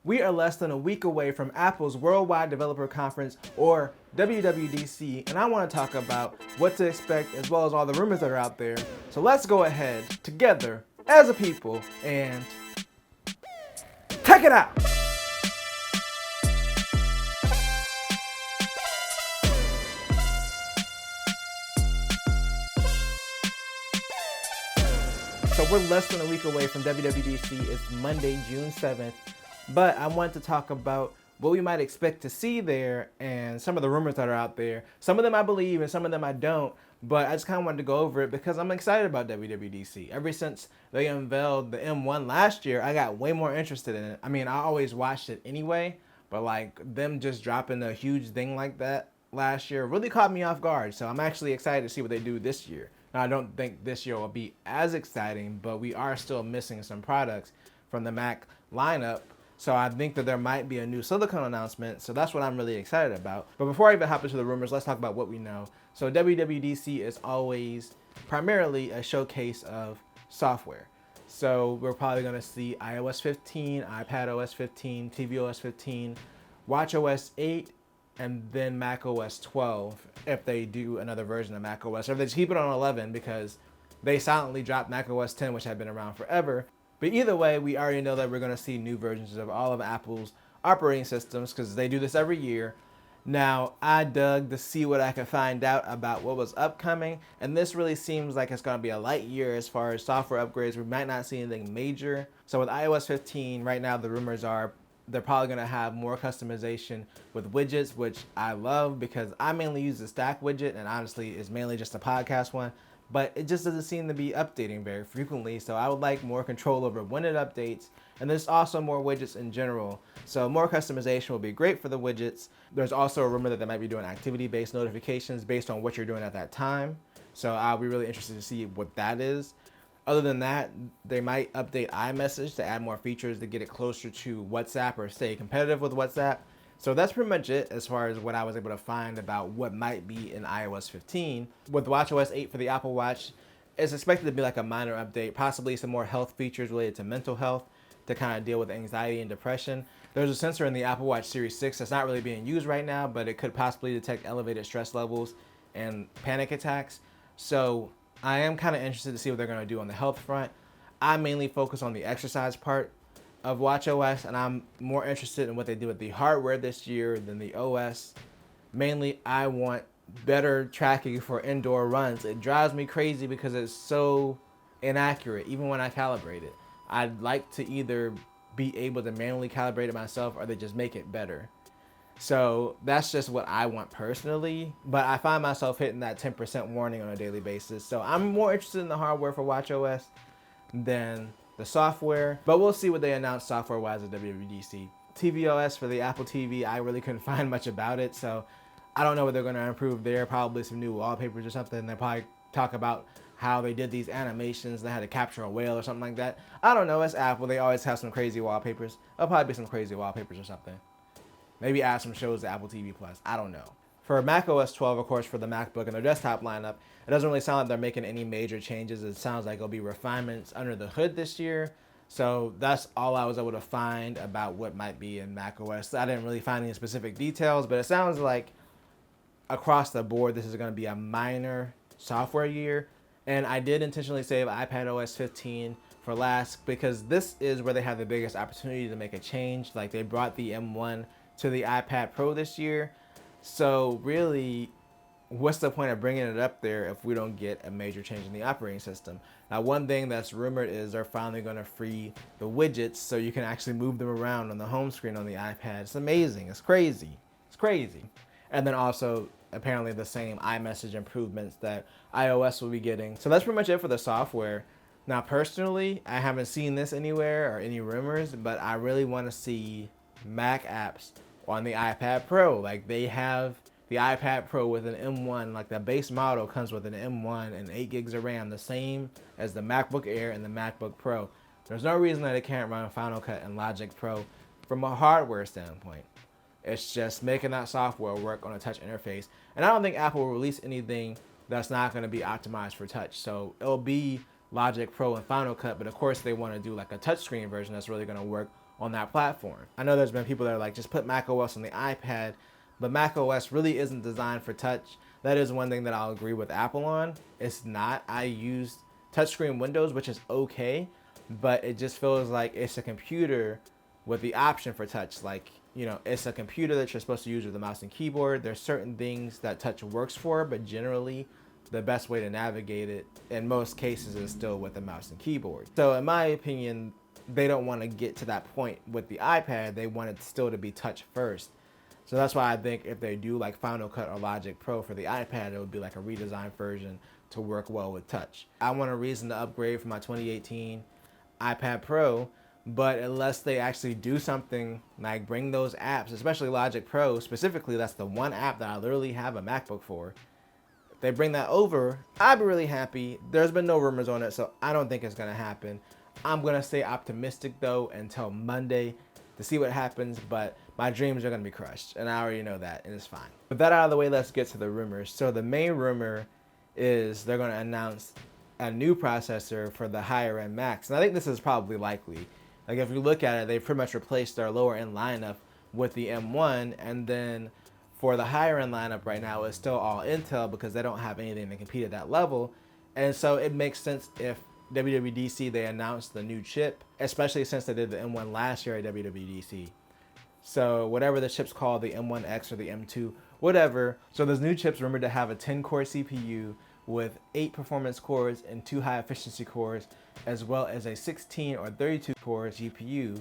We are less than a week away from Apple's Worldwide Developer Conference, or WWDC, and I want to talk about what to expect as well as all the rumors that are out there. So let's go ahead together as a people and check it out. So we're less than a week away from WWDC. It's Monday, June 7th. But I want to talk about what we might expect to see there and some of the rumors that are out there. Some of them I believe and some of them I don't. But I just kind of wanted to go over it because I'm excited about WWDC. Ever since they unveiled the M1 last year, I got way more interested in it. I mean, I always watched it anyway. But like them just dropping a huge thing like that last year really caught me off guard. So I'm actually excited to see what they do this year. Now, I don't think this year will be as exciting, but we are still missing some products from the Mac lineup. So I think that there might be a new silicone announcement. So that's what I'm really excited about. But before I even hop into the rumors, let's talk about what we know. So WWDC is always primarily a showcase of software. So we're probably going to see iOS 15, iPadOS 15, tvOS 15, watchOS 8, and then macOS 12 if they do another version of macOS, or if they just keep it on 11 because they silently dropped macOS 10, which had been around forever. But either way, we already know that we're going to see new versions of all of Apple's operating systems because they do this every year. Now, I dug to see what I could find out about what was upcoming, and this really seems like it's going to be a light year as far as software upgrades. We might not see anything major. So with iOS 15, right now the rumors are they're probably going to have more customization with widgets, which I love because I mainly use the stack widget, and honestly it's mainly just a podcast one. But it just doesn't seem to be updating very frequently, so I would like more control over when it updates, and there's also more widgets in general. So more customization will be great for the widgets. There's also a rumor that they might be doing activity-based notifications based on what you're doing at that time. So I'll be really interested to see what that is. Other than that, they might update iMessage to add more features to get it closer to WhatsApp or stay competitive with WhatsApp. So that's pretty much it as far as what I was able to find about what might be in iOS 15. With watchOS 8 for the Apple Watch, it's expected to be like a minor update, possibly some more health features related to mental health to kind of deal with anxiety and depression. There's a sensor in the Apple Watch Series 6 that's not really being used right now, but it could possibly detect elevated stress levels and panic attacks. So I am kind of interested to see what they're going to do on the health front. I mainly focus on the exercise part of watchOS, and I'm more interested in what they do with the hardware this year than the OS. Mainly, I want better tracking for indoor runs. It drives me crazy because it's so inaccurate, even when I calibrate it. I'd like to either be able to manually calibrate it myself or they just make it better. So that's just what I want personally, but I find myself hitting that 10% warning on a daily basis. So I'm more interested in the hardware for watchOS than the software, but we'll see what they announce software-wise at WWDC. tvOS for the Apple TV, I really couldn't find much about it, so I don't know what they're going to improve there. Probably some new wallpapers or something. They'll probably talk about how they did these animations. They had to capture a whale or something like that. I don't know. It's Apple. They always have some crazy wallpapers. There'll probably be some crazy wallpapers or something. Maybe add some shows to Apple TV Plus. I don't know. For macOS 12, of course, for the MacBook and their desktop lineup, it doesn't really sound like they're making any major changes. It sounds like it'll be refinements under the hood this year. So that's all I was able to find about what might be in macOS. I didn't really find any specific details, but it sounds like across the board, this is going to be a minor software year. And I did intentionally save iPadOS 15 for last because this is where they have the biggest opportunity to make a change. Like they brought the M1 to the iPad Pro this year. So really, what's the point of bringing it up there if we don't get a major change in the operating system? Now, one thing that's rumored is they're finally going to free the widgets so you can actually move them around on the home screen on the iPad. It's amazing. It's crazy. It's crazy. And then also, apparently the same iMessage improvements that iOS will be getting. So that's pretty much it for the software. Now, personally, I haven't seen this anywhere or any rumors, but I really want to see Mac apps on the iPad Pro. Like they have the iPad Pro with an M1, like the base model comes with an M1 and 8 gigs of RAM, the same as the MacBook Air and the MacBook Pro. There's no reason that it can't run Final Cut and Logic Pro from a hardware standpoint. It's just making that software work on a touch interface. And I don't think Apple will release anything that's not going to be optimized for touch. So it'll be Logic Pro and Final Cut, but of course they want to do like a touchscreen version that's really going to work on that platform. I know there's been people that are like, just put macOS on the iPad, but macOS really isn't designed for touch. That is one thing that I'll agree with Apple on. It's not. I use touchscreen Windows, which is okay, but it just feels like it's a computer with the option for touch. Like, you know, it's a computer that you're supposed to use with a mouse and keyboard. There's certain things that touch works for, but generally the best way to navigate it in most cases is still with a mouse and keyboard. So in my opinion, they don't want to get to that point with the iPad. They want it still to be touch first. So that's why I think if they do like Final Cut or Logic Pro for the iPad, it would be like a redesigned version to work well with touch. I want a reason to upgrade from my 2018 iPad Pro, but unless they actually do something like bring those apps, especially Logic Pro specifically, that's the one app that I literally have a MacBook for. If they bring that over, I'd be really happy. There's been no rumors on it, so I don't think it's gonna happen. I'm gonna stay optimistic though until Monday to see what happens, but my dreams are gonna be crushed, and I already know that, and it's fine. With that out of the way, let's get to the rumors. So the main rumor is they're gonna announce a new processor for the higher end Macs, and I think this is probably likely. Like if you look at it, they pretty much replaced their lower end lineup with the M1, and then for the higher end lineup right now, it's still all Intel because they don't have anything to compete at that level, and so it makes sense if WWDC they announced the new chip, especially since they did the M1 last year at WWDC. So whatever the chip's called, the M1X or the M2, whatever. So this new chip's rumored to have a 10-core CPU with 8 performance cores and 2 high efficiency cores, as well as a 16 or 32 core GPU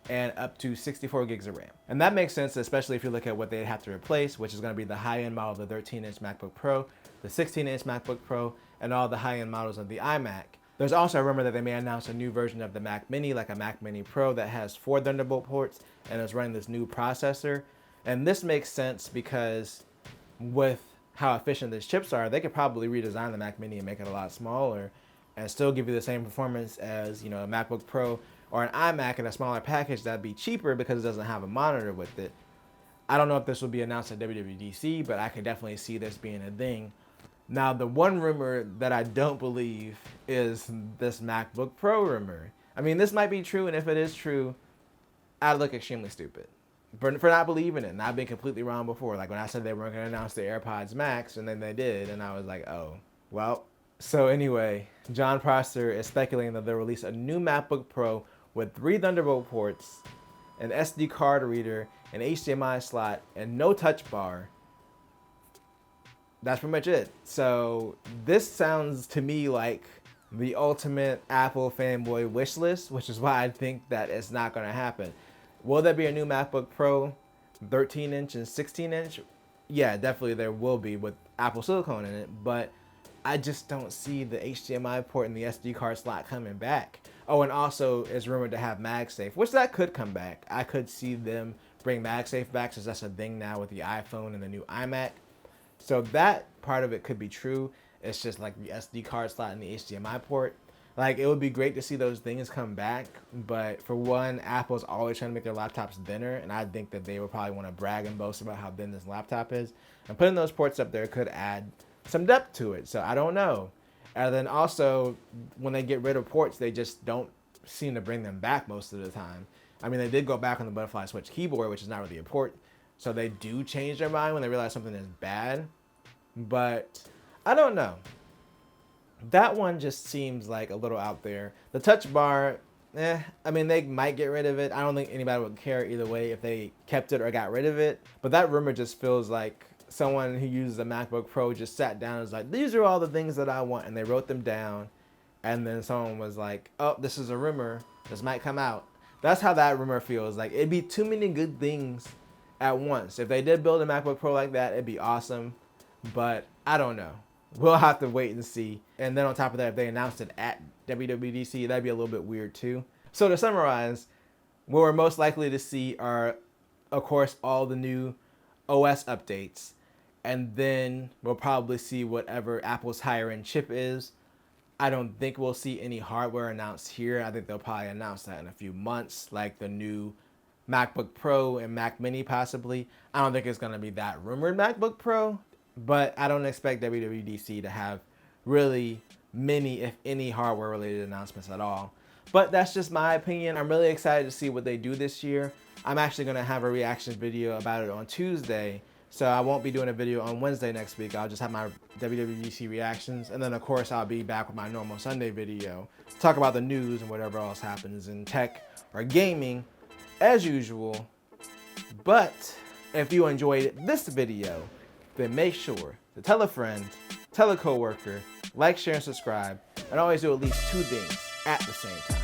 and up to 64 gigs of RAM. And that makes sense, especially if you look at what they'd have to replace, which is going to be the high-end model of the 13-inch MacBook Pro, the 16-inch MacBook Pro, and all the high-end models of the iMac. There's also a rumor that they may announce a new version of the Mac Mini, like a Mac Mini Pro that has 4 Thunderbolt ports and is running this new processor. And this makes sense because with how efficient these chips are, they could probably redesign the Mac Mini and make it a lot smaller and still give you the same performance as, you know, a MacBook Pro or an iMac in a smaller package that'd be cheaper because it doesn't have a monitor with it. I don't know if this will be announced at WWDC, but I could definitely see this being a thing. Now, the one rumor that I don't believe is this MacBook Pro rumor. I mean, this might be true, and if it is true, I look extremely stupid for not believing it. And I've been completely wrong before. Like when I said they weren't going to announce the AirPods Max, and then they did, and I was like, oh, well. So anyway, John Prosser is speculating that they'll release a new MacBook Pro with 3 Thunderbolt ports, an SD card reader, an HDMI slot, and no touch bar. That's pretty much it. So this sounds to me like the ultimate Apple fanboy wish list, which is why I think that it's not going to happen. Will there be a new MacBook Pro 13-inch and 16-inch? Yeah, definitely there will be with Apple Silicon in it, but I just don't see the HDMI port and the SD card slot coming back. Oh, and also it's rumored to have MagSafe, which that could come back. I could see them bring MagSafe back since that's a thing now with the iPhone and the new iMac. So that part of it could be true. It's just like the SD card slot and the HDMI port. Like, it would be great to see those things come back. But for one, Apple's always trying to make their laptops thinner. And I think that they would probably want to brag and boast about how thin this laptop is. And putting those ports up there could add some depth to it. So I don't know. And then also, when they get rid of ports, they just don't seem to bring them back most of the time. I mean, they did go back on the butterfly switch keyboard, which is not really a port. So they do change their mind when they realize something is bad. But I don't know. That one just seems like a little out there. The touch bar, I mean, they might get rid of it. I don't think anybody would care either way if they kept it or got rid of it. But that rumor just feels like someone who uses a MacBook Pro just sat down and was like, these are all the things that I want. And they wrote them down. And then someone was like, oh, this is a rumor. This might come out. That's how that rumor feels. Like, it'd be too many good things at once. If they did build a MacBook Pro like that, it'd be awesome. But I don't know. We'll have to wait and see. And then on top of that, if they announced it at WWDC, that'd be a little bit weird too. So to summarize, what we're most likely to see are, of course, all the new OS updates. And then we'll probably see whatever Apple's higher end chip is. I don't think we'll see any hardware announced here. I think they'll probably announce that in a few months, like the new MacBook Pro and Mac Mini possibly. I don't think it's going to be that rumored MacBook Pro, but I don't expect WWDC to have really many, if any, hardware related announcements at all. But that's just my opinion. I'm really excited to see what they do this year. I'm actually gonna have a reaction video about it on Tuesday. So I won't be doing a video on Wednesday next week. I'll just have my WWDC reactions. And then of course I'll be back with my normal Sunday video to talk about the news and whatever else happens in tech or gaming as usual. But if you enjoyed this video, then make sure to tell a friend, tell a coworker, like, share, and subscribe, and always do at least 2 things at the same time.